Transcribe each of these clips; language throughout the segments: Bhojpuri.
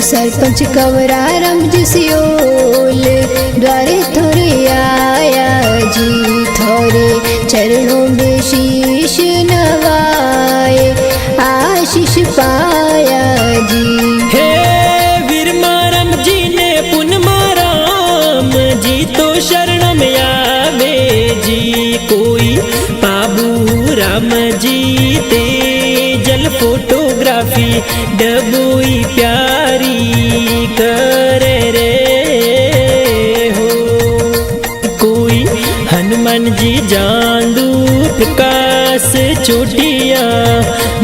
सरपंच कवरा रमजसियोल द्वारे थोरे आया जी, थोरे चरणों में शीश नवाए आशीष पाया जी। हे वीर मारम जी ने पुन माराम जी तो शरण में आवे जी, कोई बाबू राम जी ते जल फोटोग्राफी डबोई प्यारी करे रे हो, कोई हनुमान जी जांदू प्रकाश छोटिया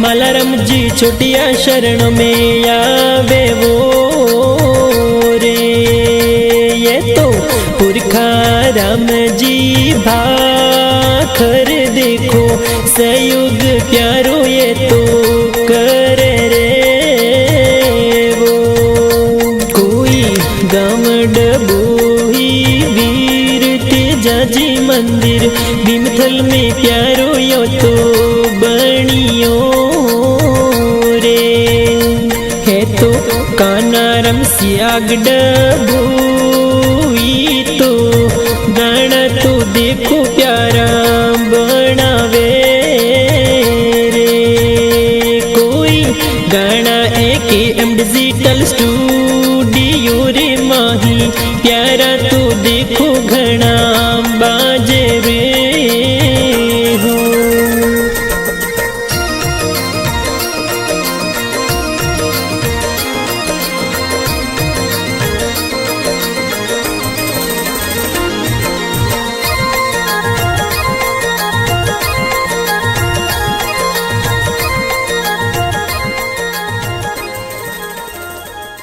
मलाराम जी छोटिया शरण में आवे वो रे, ये तो पुरखा राम जी भाखर देखो संयुग प्यारो ये तो करे रे वो, कोई गाँव डबोही वीर तेजाजी मंदिर भीमथल में प्यारो यो तो बनियो रे, है तो कानाराम सियाग डबोई तो गाना तो देखो प्यारा